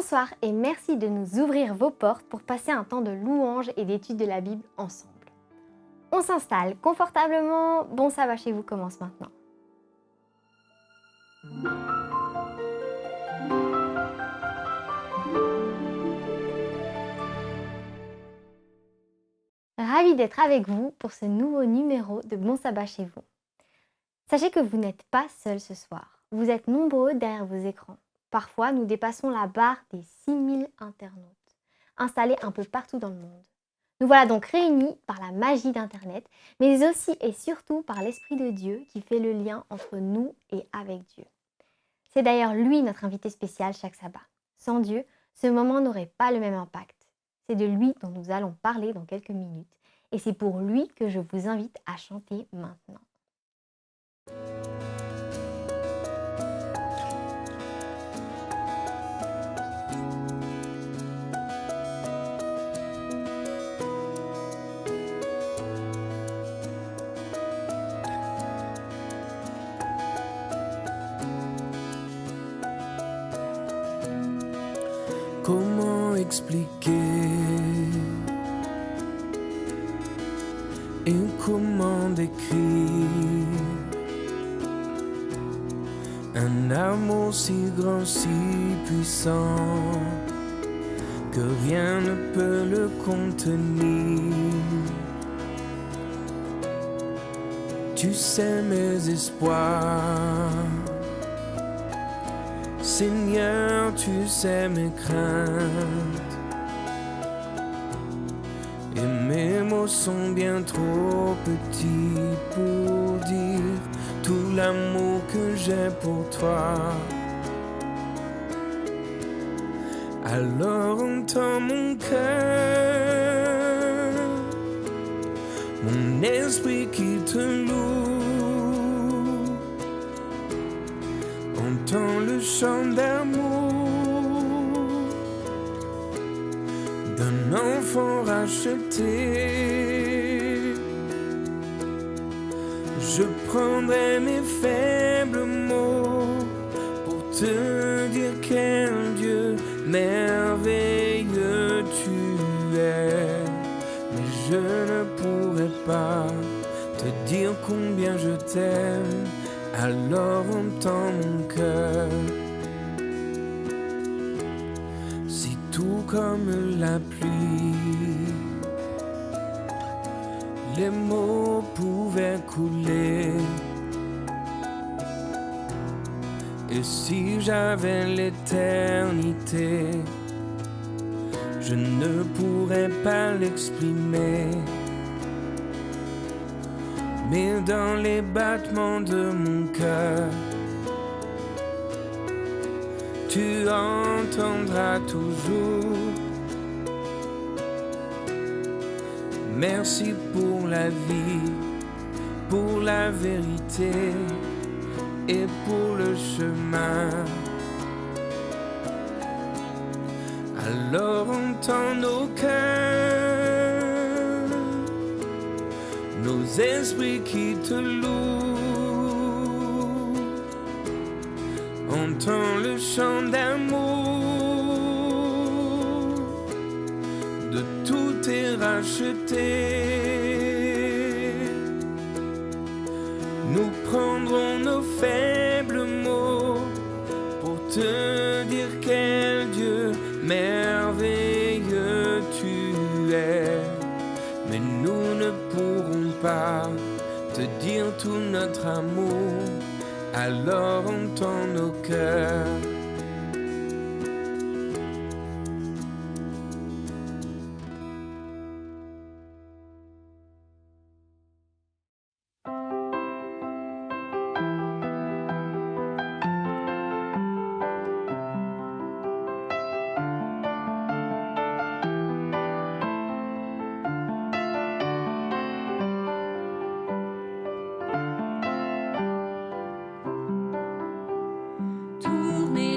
Bonsoir et merci de nous ouvrir vos portes pour passer un temps de louange et d'étude de la Bible ensemble. On s'installe confortablement, Bon Sabbat chez vous commence maintenant. Ravi d'être avec vous pour ce nouveau numéro de Bon Sabbat chez vous. Sachez que vous n'êtes pas seuls ce soir, vous êtes nombreux derrière vos écrans. Parfois, nous dépassons la barre des 6000 internautes, installés un peu partout dans le monde. Nous voilà donc réunis par la magie d'Internet, mais aussi et surtout par l'Esprit de Dieu qui fait le lien entre nous et avec Dieu. C'est d'ailleurs lui notre invité spécial chaque sabbat. Sans Dieu, ce moment n'aurait pas le même impact. C'est de lui dont nous allons parler dans quelques minutes, et c'est pour lui que je vous invite à chanter maintenant. Comment expliquer et comment décrire un amour si grand, si puissant que rien ne peut le contenir. Tu sais mes espoirs, Seigneur, tu sais mes craintes, et mes mots sont bien trop petits pour dire tout l'amour que j'ai pour toi. Alors entends mon cœur, mon esprit qui te loue. Entends le chant d'amour d'un enfant racheté. Je prendrai mes faibles mots pour te dire quel Dieu merveilleux tu es. Mais je ne pourrai pas te dire combien je t'aime. Alors entends mon cœur. Si tout comme la pluie, les mots pouvaient couler, et si j'avais l'éternité, je ne pourrais pas l'exprimer. Mais dans les battements de mon cœur, tu entendras toujours. Merci pour la vie, pour la vérité et pour le chemin. Alors entends nos cœurs, nos esprits qui te louent. Entends le chant d'amour de tout est racheté. Nous prendrons nos faibles mots pour te dire quel Dieu merveilleux tu es. Mais nous ne pourrons pas te dire tout notre amour. Alors entends nos cœurs. Tournez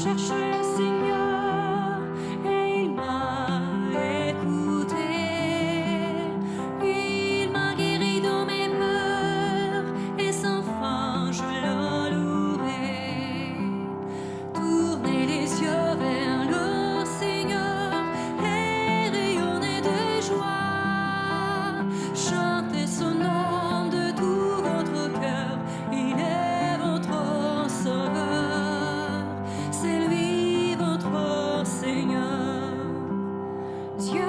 cherche le Seigneur et il m'a écouté. Il m'a guéri de mes peurs et sans fin je le louerai. Tournez les yeux vers le Seigneur et rayonnez de joie. Chantez son nom de tout votre cœur, il est votre sauveur, c'est lui votre Seigneur. Dieu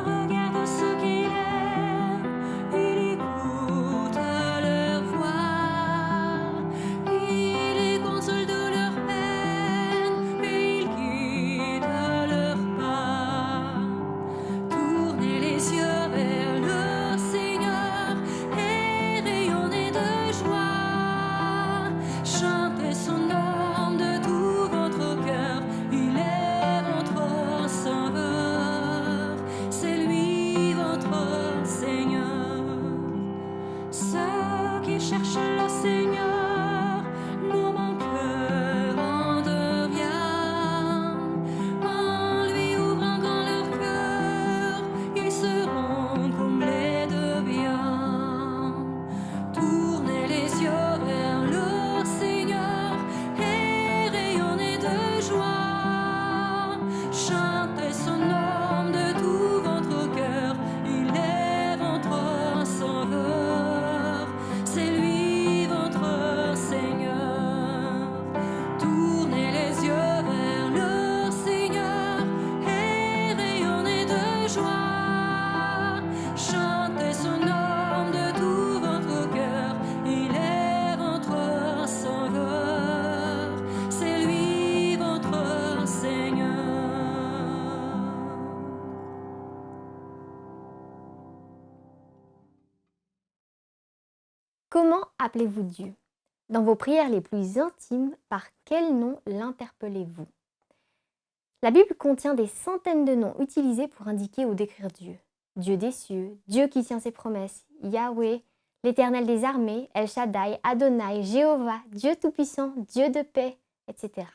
regarde ceux qu'il aime, il écoute leur voix, il les console de leur peine et il guide leur pas. Tournez les yeux vers le Seigneur et rayonnez de joie. Chantez son nom de tout votre cœur, il est votre sauveur, c'est lui votre Seigneur. Ceux qui cherchent le Seigneur n'ont manqueront de rien. En lui ouvrant grand leur cœur, ils seront comblés de bien. Tournez les yeux vers le Seigneur et rayonnez de joie. Chantez son nom de tout votre cœur, il est votre sauveur, c'est lui votre Seigneur. Tournez les yeux vers le Seigneur et rayonnez de joie. Chantez son nom de tout votre cœur, il est votre sauveur, c'est lui votre Seigneur. Comment appelez-vous Dieu? Dans vos prières les plus intimes, par quel nom l'interpellez-vous? La Bible contient des centaines de noms utilisés pour indiquer ou décrire Dieu. Dieu des cieux, Dieu qui tient ses promesses, Yahweh, l'Éternel des armées, El Shaddai, Adonai, Jéhovah, Dieu tout-puissant, Dieu de paix, etc.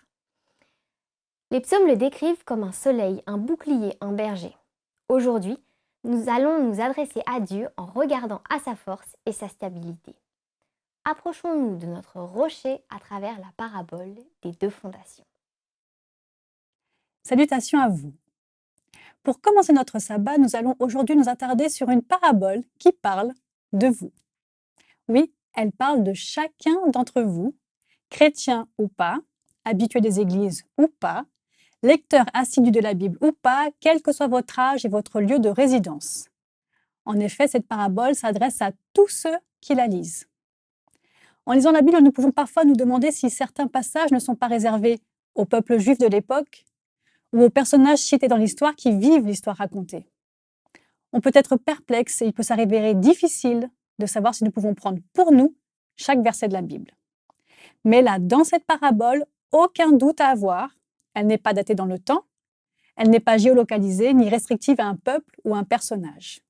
Les psaumes le décrivent comme un soleil, un bouclier, un berger. Aujourd'hui, nous allons nous adresser à Dieu en regardant à sa force et sa stabilité. Approchons-nous de notre rocher à travers la parabole des deux fondations. Salutations à vous. Pour commencer notre sabbat, nous allons aujourd'hui nous attarder sur une parabole qui parle de vous. Oui, elle parle de chacun d'entre vous, chrétien ou pas, habitué des églises ou pas, lecteur assidu de la Bible ou pas, quel que soit votre âge et votre lieu de résidence. En effet, cette parabole s'adresse à tous ceux qui la lisent. En lisant la Bible, nous pouvons parfois nous demander si certains passages ne sont pas réservés au peuple juif de l'époque ou aux personnages cités dans l'histoire qui vivent l'histoire racontée. On peut être perplexe et il peut s'avérer difficile de savoir si nous pouvons prendre pour nous chaque verset de la Bible. Mais là, dans cette parabole, aucun doute à avoir, elle n'est pas datée dans le temps, elle n'est pas géolocalisée ni restrictive à un peuple ou un personnage.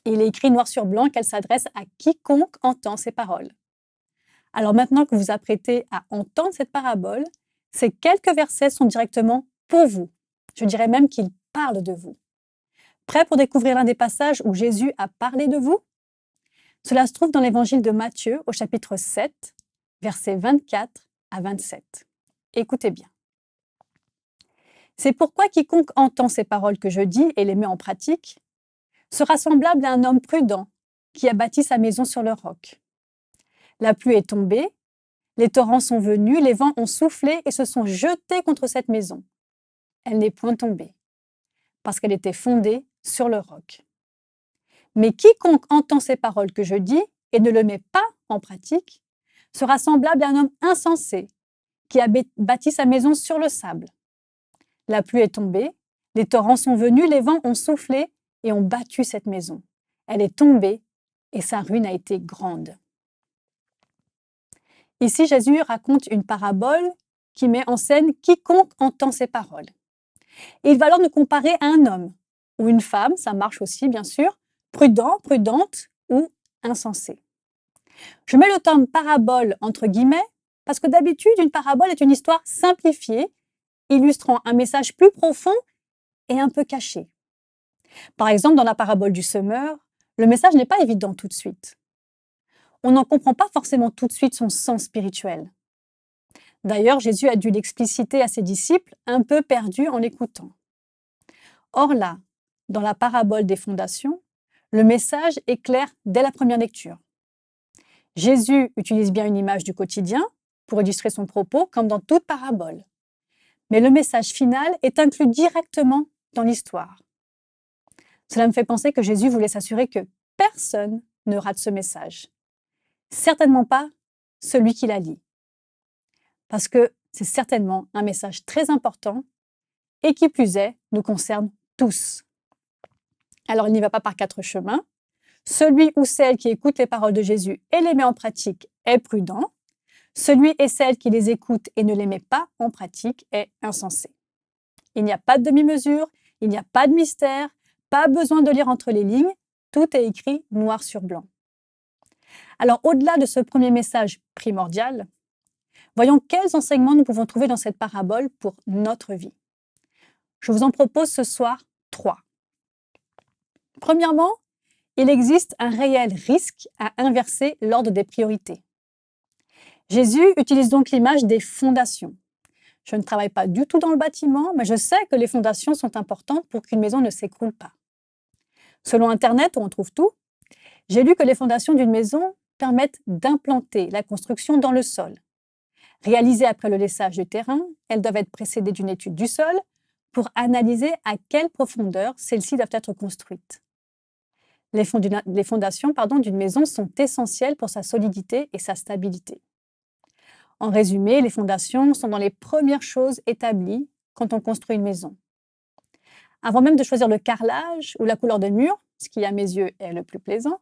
Il est écrit noir sur blanc qu'elle s'adresse à quiconque entend ces paroles. Alors maintenant que vous vous apprêtez à entendre cette parabole, ces quelques versets sont directement pour vous. Je dirais même qu'ils parlent de vous. Prêt pour découvrir l'un des passages où Jésus a parlé de vous? Cela se trouve dans l'évangile de Matthieu au chapitre 7, versets 24 à 27. Écoutez bien. C'est pourquoi quiconque entend ces paroles que je dis et les met en pratique sera semblable à un homme prudent qui a bâti sa maison sur le roc. La pluie est tombée, les torrents sont venus, les vents ont soufflé et se sont jetés contre cette maison. Elle n'est point tombée, parce qu'elle était fondée sur le roc. Mais quiconque entend ces paroles que je dis et ne le met pas en pratique sera semblable à un homme insensé qui a bâti sa maison sur le sable. La pluie est tombée, les torrents sont venus, les vents ont soufflé et ont battu cette maison. Elle est tombée et sa ruine a été grande. Ici, Jésus raconte une parabole qui met en scène quiconque entend ces paroles. Et il va alors nous comparer à un homme ou une femme, ça marche aussi bien sûr, prudent, prudente ou insensé. Je mets le terme parabole entre guillemets Parce que d'habitude, une parabole est une histoire simplifiée, illustrant un message plus profond et un peu caché. Par exemple, dans la parabole du semeur, le message n'est pas évident tout de suite. On n'en comprend pas forcément tout de suite son sens spirituel. D'ailleurs, Jésus a dû l'expliciter à ses disciples, un peu perdus en l'écoutant. Or là, dans la parabole des fondations, le message est clair dès la première lecture. Jésus utilise bien une image du quotidien pour illustrer son propos, comme dans toute parabole. Mais le message final est inclus directement dans l'histoire. Cela me fait penser que Jésus voulait s'assurer que personne ne rate ce message. Certainement pas celui qui la lit. Parce que c'est certainement un message très important et qui plus est, nous concerne tous. Alors il n'y va pas par 4 chemins. Celui ou celle qui écoute les paroles de Jésus et les met en pratique est prudent. Celui et celle qui les écoute et ne les met pas en pratique est insensé. Il n'y a pas de demi-mesure, il n'y a pas de mystère, pas besoin de lire entre les lignes, tout est écrit noir sur blanc. Alors au-delà de ce premier message primordial, voyons quels enseignements nous pouvons trouver dans cette parabole pour notre vie. Je vous en propose ce soir 3. Premièrement, il existe un réel risque à inverser l'ordre des priorités. Jésus utilise donc l'image des fondations. Je ne travaille pas du tout dans le bâtiment, mais je sais que les fondations sont importantes pour qu'une maison ne s'écroule pas. Selon Internet, où on trouve tout, j'ai lu que les fondations d'une maison permettent d'implanter la construction dans le sol. Réalisées après le lessage du terrain, elles doivent être précédées d'une étude du sol pour analyser à quelle profondeur celles-ci doivent être construites. Les fondations d'une maison sont essentielles pour sa solidité et sa stabilité. En résumé, les fondations sont dans les premières choses établies quand on construit une maison. Avant même de choisir le carrelage ou la couleur de mur, ce qui à mes yeux est le plus plaisant,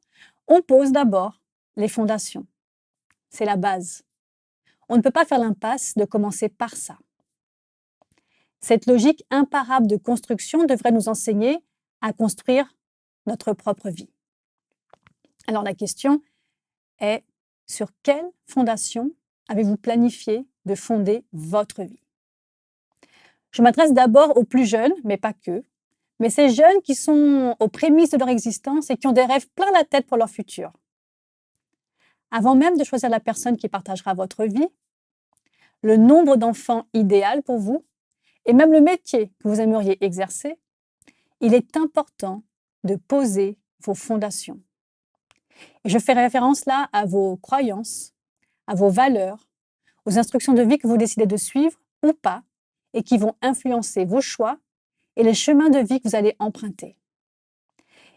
on pose d'abord les fondations. C'est la base. On ne peut pas faire l'impasse de commencer par ça. Cette logique imparable de construction devrait nous enseigner à construire notre propre vie. Alors la question est, sur quelle fondation avez-vous planifié de fonder votre vie? Je m'adresse d'abord aux plus jeunes, mais pas que, mais ces jeunes qui sont aux prémices de leur existence et qui ont des rêves plein la tête pour leur futur. Avant même de choisir la personne qui partagera votre vie, le nombre d'enfants idéal pour vous, et même le métier que vous aimeriez exercer, il est important de poser vos fondations. Et je fais référence là à vos croyances, à vos valeurs, aux instructions de vie que vous décidez de suivre ou pas et qui vont influencer vos choix et les chemins de vie que vous allez emprunter.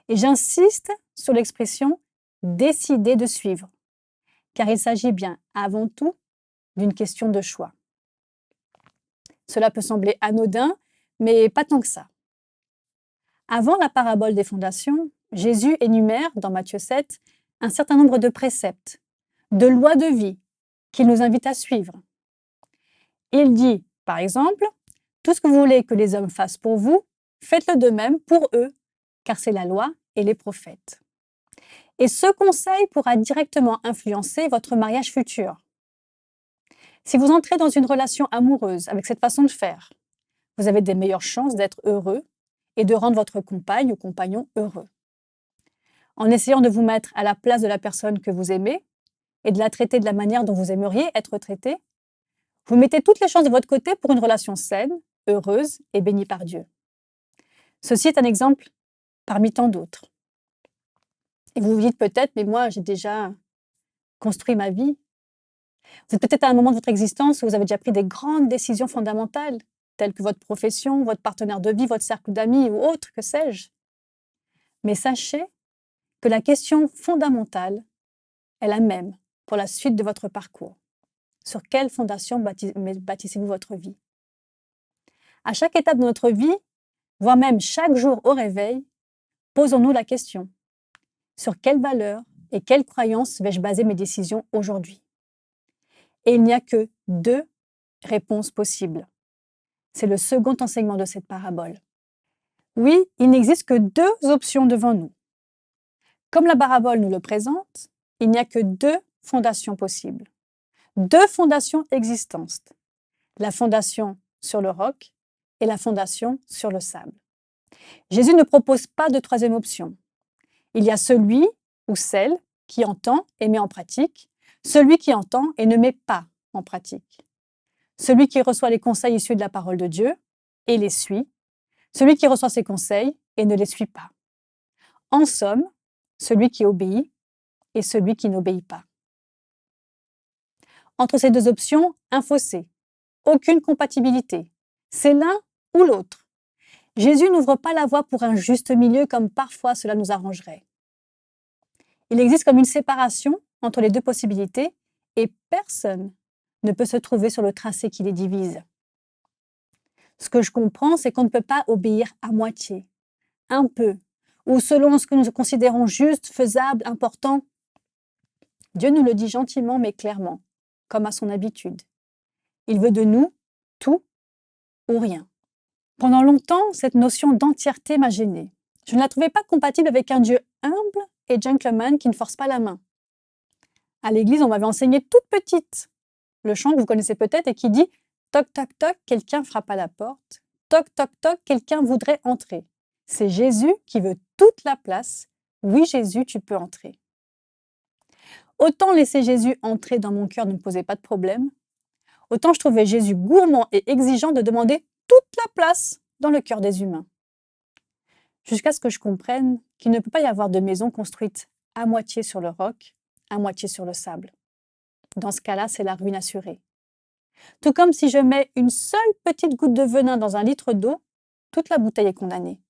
Et j'insiste sur l'expression « décider de suivre », car il s'agit bien avant tout d'une question de choix. Cela peut sembler anodin, mais pas tant que ça. Avant la parabole des fondations, Jésus énumère, dans Matthieu 7, un certain nombre de préceptes, de lois de vie qu'il nous invite à suivre. Il dit, par exemple, « Tout ce que vous voulez que les hommes fassent pour vous, faites-le de même pour eux, car c'est la loi et les prophètes. » Et ce conseil pourra directement influencer votre mariage futur. Si vous entrez dans une relation amoureuse avec cette façon de faire, vous avez des meilleures chances d'être heureux et de rendre votre compagne ou compagnon heureux. En essayant de vous mettre à la place de la personne que vous aimez et de la traiter de la manière dont vous aimeriez être traité, vous mettez toutes les chances de votre côté pour une relation saine, heureuse et bénie par Dieu. Ceci est un exemple parmi tant d'autres. Et vous vous dites peut-être, mais moi j'ai déjà construit ma vie. Vous êtes peut-être à un moment de votre existence où vous avez déjà pris des grandes décisions fondamentales, telles que votre profession, votre partenaire de vie, votre cercle d'amis ou autre, que sais-je. Mais sachez que la question fondamentale est la même pour la suite de votre parcours. Sur quelle fondation bâtissez-vous votre vie? À chaque étape de notre vie, voire même chaque jour au réveil, posons-nous la question: sur quelles valeurs et quelles croyances vais-je baser mes décisions aujourd'hui? Et il n'y a que 2 réponses possibles. C'est le second enseignement de cette parabole. Oui, il n'existe que 2 options devant nous. Comme la parabole nous le présente, il n'y a que 2 fondations possibles. 2 fondations existantes, la fondation sur le roc et la fondation sur le sable. Jésus ne propose pas de troisième option. Il y a celui ou celle qui entend et met en pratique, celui qui entend et ne met pas en pratique, celui qui reçoit les conseils issus de la parole de Dieu et les suit, celui qui reçoit ses conseils et ne les suit pas. En somme, celui qui obéit et celui qui n'obéit pas. Entre ces 2 options, un fossé, aucune compatibilité. C'est l'un ou l'autre. Jésus n'ouvre pas la voie pour un juste milieu comme parfois cela nous arrangerait. Il existe comme une séparation entre les 2 possibilités et personne ne peut se trouver sur le tracé qui les divise. Ce que je comprends, c'est qu'on ne peut pas obéir à moitié, un peu, ou selon ce que nous considérons juste, faisable, important. Dieu nous le dit gentiment mais clairement, comme à son habitude. Il veut de nous tout ou rien. Pendant longtemps, cette notion d'entièreté m'a gênée. Je ne la trouvais pas compatible avec un Dieu humble et gentleman qui ne force pas la main. À l'église, on m'avait enseigné toute petite le chant que vous connaissez peut-être et qui dit « Toc, toc, toc, quelqu'un frappe à la porte. Toc, toc, toc, quelqu'un voudrait entrer. C'est Jésus qui veut toute la place. Oui, Jésus, tu peux entrer. » Autant laisser Jésus entrer dans mon cœur ne me posait pas de problème, autant je trouvais Jésus gourmand et exigeant de demander toute la place dans le cœur des humains. Jusqu'à ce que je comprenne qu'il ne peut pas y avoir de maison construite à moitié sur le roc, à moitié sur le sable. Dans ce cas-là, c'est la ruine assurée. Tout comme si je mets une seule petite goutte de venin dans un litre d'eau, toute la bouteille est condamnée.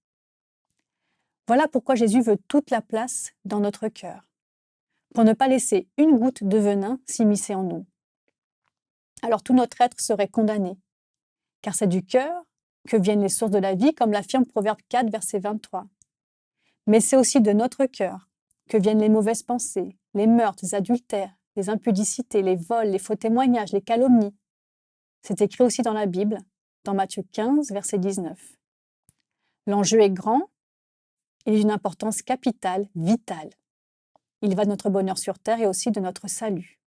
Voilà pourquoi Jésus veut toute la place dans notre cœur, pour ne pas laisser une goutte de venin s'immiscer en nous. Alors tout notre être serait condamné, car c'est du cœur que viennent les sources de la vie, comme l'affirme Proverbe 4, verset 23. Mais c'est aussi de notre cœur que viennent les mauvaises pensées, les meurtres, les adultères, les impudicités, les vols, les faux témoignages, les calomnies. C'est écrit aussi dans la Bible, dans Matthieu 15, verset 19. L'enjeu est grand, il est d'une importance capitale, vitale. Il va de notre bonheur sur terre et aussi de notre salut.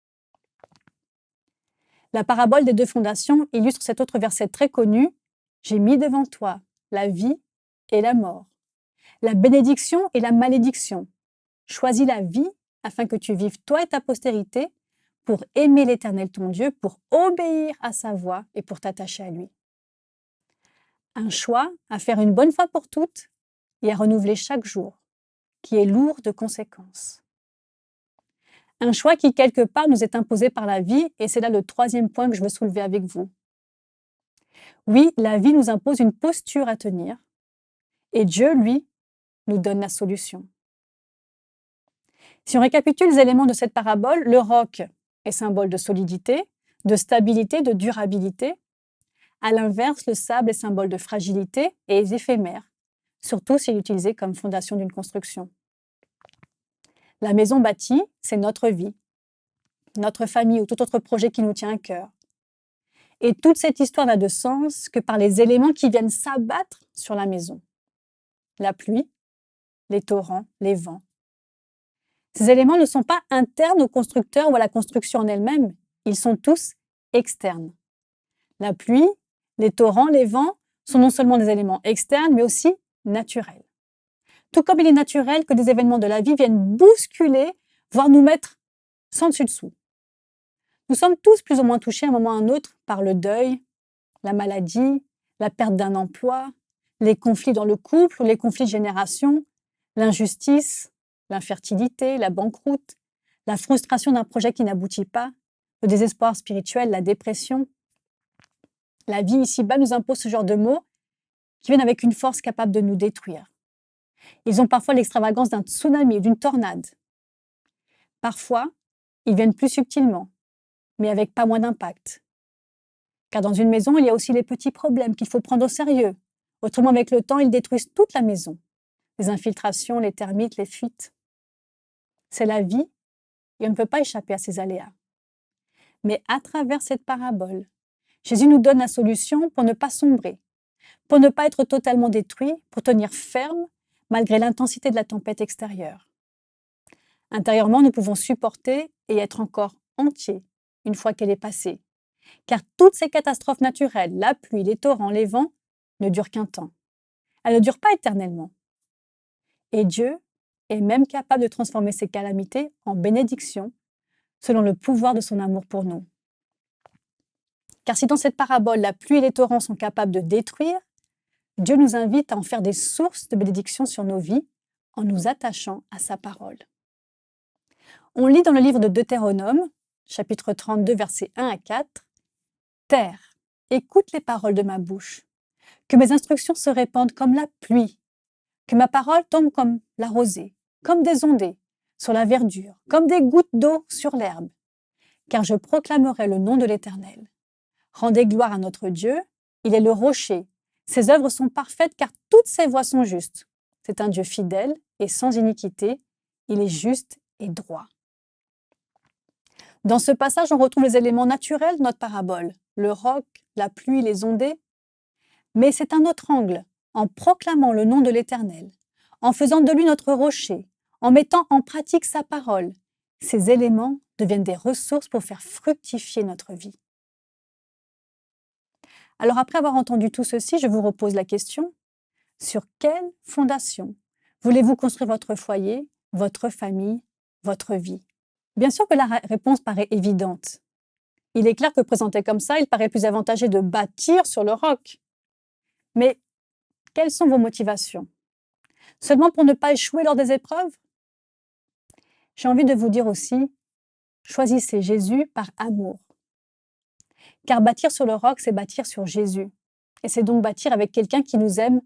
La parabole des 2 fondations illustre cet autre verset très connu. J'ai mis devant toi la vie et la mort, la bénédiction et la malédiction. Choisis la vie afin que tu vives toi et ta postérité pour aimer l'Éternel ton Dieu, pour obéir à sa voix et pour t'attacher à lui. Un choix à faire une bonne fois pour toutes et à renouveler chaque jour, qui est lourd de conséquences. Un choix qui, quelque part, nous est imposé par la vie, et c'est là le 3e point que je veux soulever avec vous. Oui, la vie nous impose une posture à tenir, et Dieu, lui, nous donne la solution. Si on récapitule les éléments de cette parabole, le roc est symbole de solidité, de stabilité, de durabilité. À l'inverse, le sable est symbole de fragilité et est éphémère, surtout s'il est utilisé comme fondation d'une construction. La maison bâtie, c'est notre vie, notre famille ou tout autre projet qui nous tient à cœur. Et toute cette histoire n'a de sens que par les éléments qui viennent s'abattre sur la maison. La pluie, les torrents, les vents. Ces éléments ne sont pas internes au constructeur ou à la construction en elle-même, ils sont tous externes. La pluie, les torrents, les vents sont non seulement des éléments externes, mais aussi naturels. Tout comme il est naturel que des événements de la vie viennent bousculer, voire nous mettre sans dessus-dessous. Nous sommes tous plus ou moins touchés à un moment ou à un autre par le deuil, la maladie, la perte d'un emploi, les conflits dans le couple ou les conflits de génération, l'injustice, l'infertilité, la banqueroute, la frustration d'un projet qui n'aboutit pas, le désespoir spirituel, la dépression. La vie ici-bas nous impose ce genre de mots qui viennent avec une force capable de nous détruire. Ils ont parfois l'extravagance d'un tsunami ou d'une tornade. Parfois, ils viennent plus subtilement, mais avec pas moins d'impact. Car dans une maison, il y a aussi les petits problèmes qu'il faut prendre au sérieux. Autrement, avec le temps, ils détruisent toute la maison. Les infiltrations, les termites, les fuites. C'est la vie et on ne peut pas échapper à ces aléas. Mais à travers cette parabole, Jésus nous donne la solution pour ne pas sombrer, pour ne pas être totalement détruit, pour tenir ferme malgré l'intensité de la tempête extérieure. Intérieurement, nous pouvons supporter et être encore entiers une fois qu'elle est passée. Car toutes ces catastrophes naturelles, la pluie, les torrents, les vents, ne durent qu'un temps. Elles ne durent pas éternellement. Et Dieu est même capable de transformer ces calamités en bénédictions selon le pouvoir de son amour pour nous. Car si dans cette parabole, la pluie et les torrents sont capables de détruire, Dieu nous invite à en faire des sources de bénédictions sur nos vies en nous attachant à sa parole. On lit dans le livre de Deutéronome, chapitre 32, versets 1 à 4, « Terre, écoute les paroles de ma bouche, que mes instructions se répandent comme la pluie, que ma parole tombe comme la rosée, comme des ondées sur la verdure, comme des gouttes d'eau sur l'herbe, car je proclamerai le nom de l'Éternel. Rendez gloire à notre Dieu, il est le rocher, ses œuvres sont parfaites car toutes ses voies sont justes. C'est un Dieu fidèle et sans iniquité, il est juste et droit. » Dans ce passage, on retrouve les éléments naturels de notre parabole, le roc, la pluie, les ondées, mais c'est un autre angle, en proclamant le nom de l'Éternel, en faisant de lui notre rocher, en mettant en pratique sa parole. Ces éléments deviennent des ressources pour faire fructifier notre vie. Alors après avoir entendu tout ceci, je vous repose la question, sur quelle fondation voulez-vous construire votre foyer, votre famille, votre vie? Bien sûr que la réponse paraît évidente. Il est clair que présenté comme ça, il paraît plus avantageux de bâtir sur le roc. Mais quelles sont vos motivations? Seulement pour ne pas échouer lors des épreuves? J'ai envie de vous dire aussi, choisissez Jésus par amour. Car bâtir sur le roc, c'est bâtir sur Jésus. Et c'est donc bâtir avec quelqu'un qui nous aime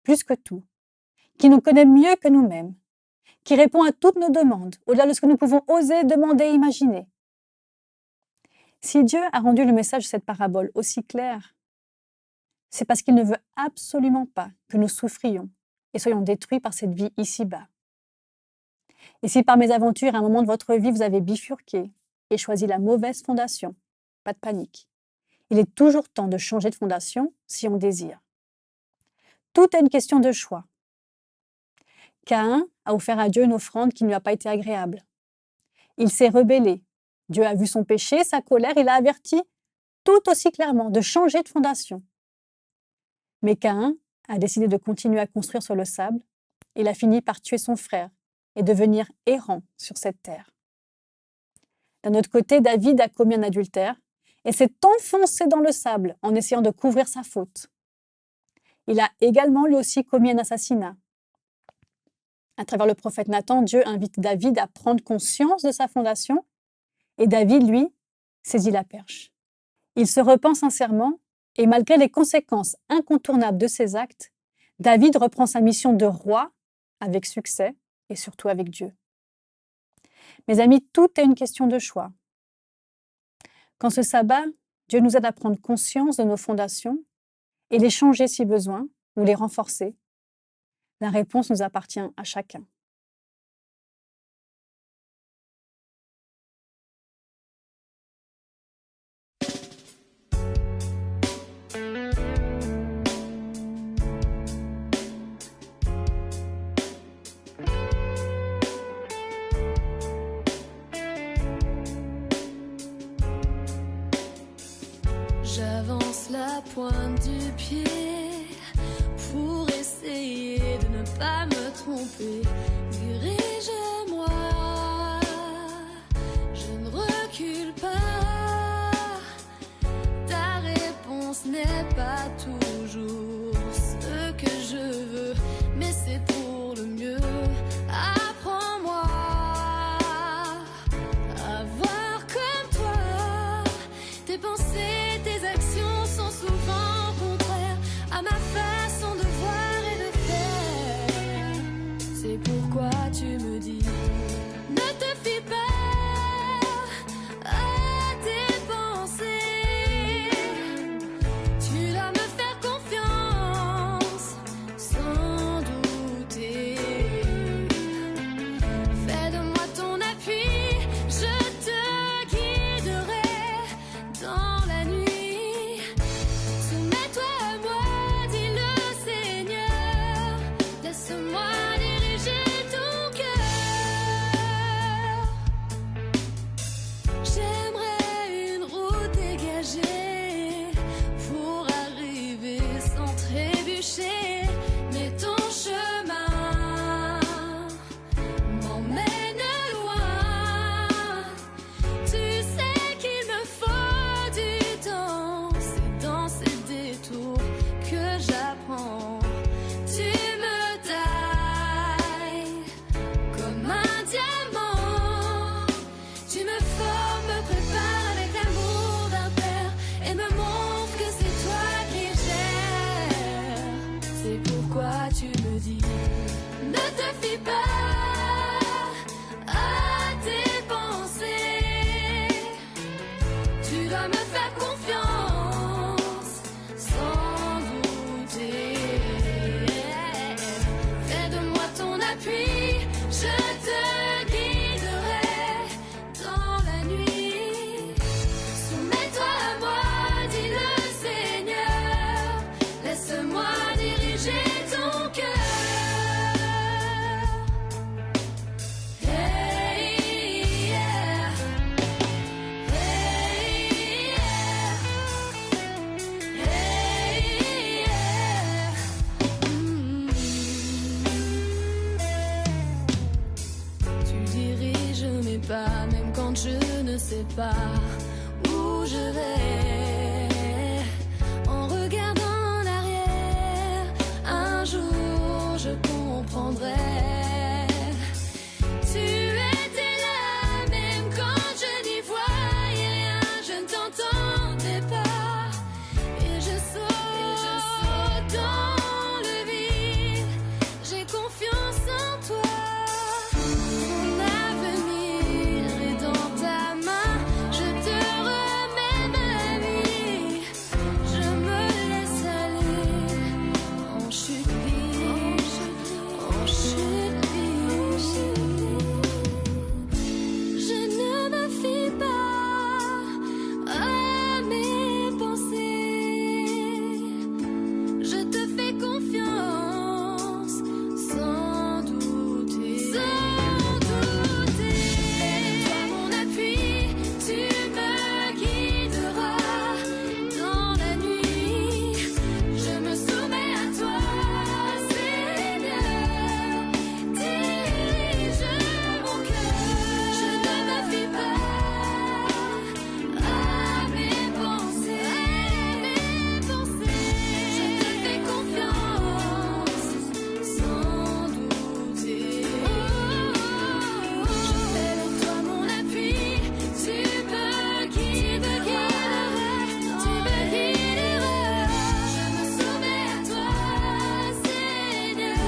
plus que tout, qui nous connaît mieux que nous-mêmes, qui répond à toutes nos demandes, au-delà de ce que nous pouvons oser, demander et imaginer. Si Dieu a rendu le message de cette parabole aussi clair, c'est parce qu'il ne veut absolument pas que nous souffrions et soyons détruits par cette vie ici-bas. Et si par mésaventures, à un moment de votre vie, vous avez bifurqué et choisi la mauvaise fondation, pas de panique. Il est toujours temps de changer de fondation si on désire. Tout est une question de choix. Caïn a offert à Dieu une offrande qui ne lui a pas été agréable. Il s'est rebellé. Dieu a vu son péché, sa colère, il a averti tout aussi clairement de changer de fondation. Mais Caïn a décidé de continuer à construire sur le sable. Il a fini par tuer son frère et devenir errant sur cette terre. D'un autre côté, David a commis un adultère et s'est enfoncé dans le sable en essayant de couvrir sa faute. Il a également lui aussi commis un assassinat. À travers le prophète Nathan, Dieu invite David à prendre conscience de sa fondation et David, lui, saisit la perche. Il se repent sincèrement et malgré les conséquences incontournables de ses actes, David reprend sa mission de roi avec succès et surtout avec Dieu. Mes amis, tout est une question de choix. Quand ce sabbat, Dieu nous aide à prendre conscience de nos fondations et les changer si besoin ou les renforcer. La réponse nous appartient à chacun. J'avance la pointe du pied pour essayer de ne pas me tromper. Dirige-moi, je ne recule pas. Ta réponse n'est pas toujours ce que je veux, mais c'est pour le mieux. Apprends-moi à voir comme toi. Tes pensées, tes actions sont souvent contraires à ma façon de voir et de faire. C'est pourquoi sais pas où je vais. En regardant en arrière, un jour je comprendrai. Tu étais là même quand je n'y voyais rien, je ne t'entendais pas. Et je saute dans le vide, j'ai confiance en toi. Mon avenir est dans ta main, je te remets ma vie. Je me laisse aller en chute libre, en chute libre. Je ne me fie pas à mes pensées. Je te fais confiance sans douter. Sans douter. Toi mon appui, tu me guideras dans la nuit. Je me soumets à toi, Seigneur. Dirige mon cœur. Je ne me fie pas à mes pensées. Je te fais confiance sans douter. Je fais de toi mon appui, tu me guideras, tu me guideras. Je me soumets à toi, Seigneur.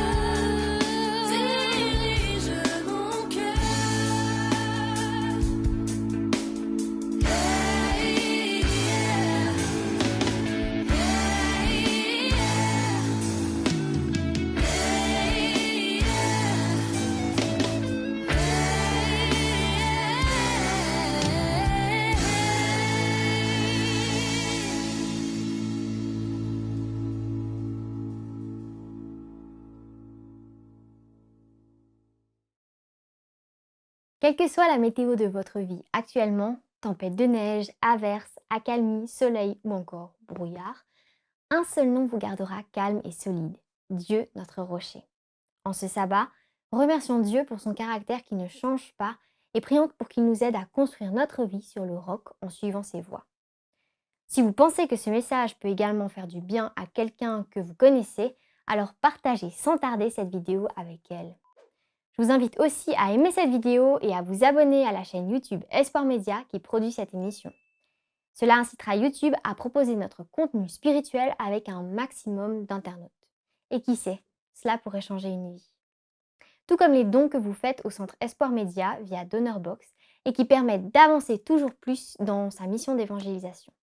Dirige mon cœur. Hey, yeah. Quelle que soit la météo de votre vie actuellement, tempête de neige, averse, accalmie, soleil ou encore brouillard, un seul nom vous gardera calme et solide, Dieu notre rocher. En ce sabbat, remercions Dieu pour son caractère qui ne change pas et prions pour qu'il nous aide à construire notre vie sur le roc en suivant ses voies. Si vous pensez que ce message peut également faire du bien à quelqu'un que vous connaissez, alors partagez sans tarder cette vidéo avec elle. Je vous invite aussi à aimer cette vidéo et à vous abonner à la chaîne YouTube Espoir Média qui produit cette émission. Cela incitera YouTube à proposer notre contenu spirituel avec un maximum d'internautes. Et qui sait, cela pourrait changer une vie. Tout comme les dons que vous faites au Centre Espoir Média via DonorBox et qui permettent d'avancer toujours plus dans sa mission d'évangélisation.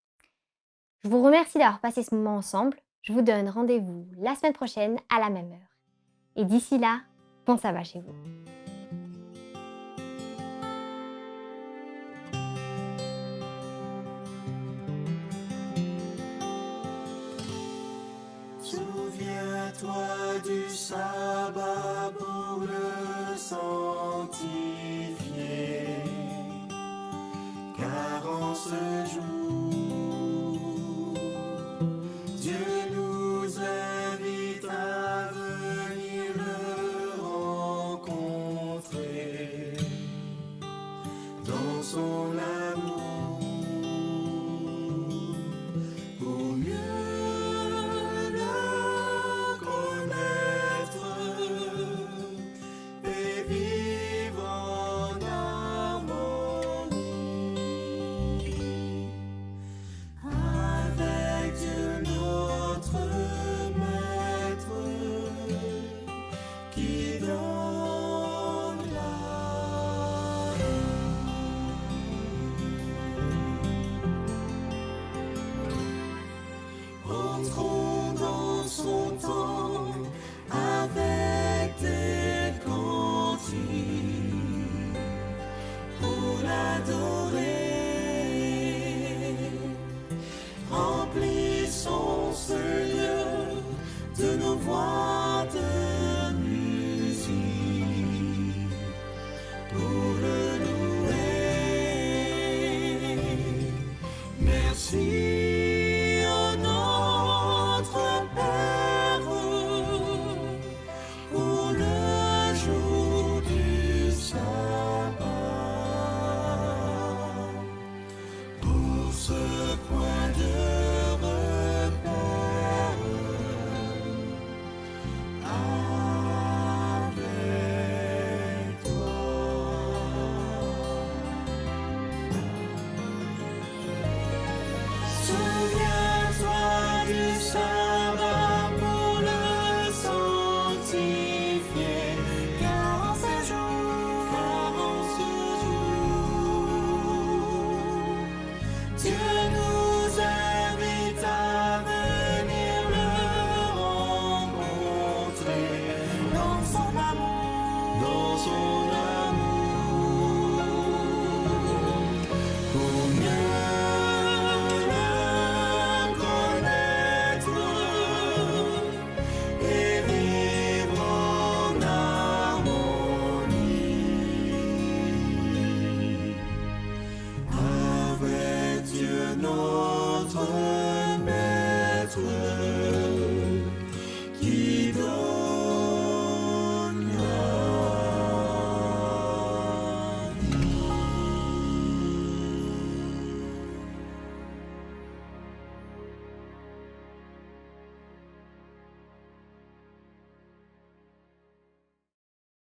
Je vous remercie d'avoir passé ce moment ensemble. Je vous donne rendez-vous la semaine prochaine à la même heure. Et d'ici là, bon sabbat chez vous. Souviens-toi du sabbat pour le sanctifier, car en ce jour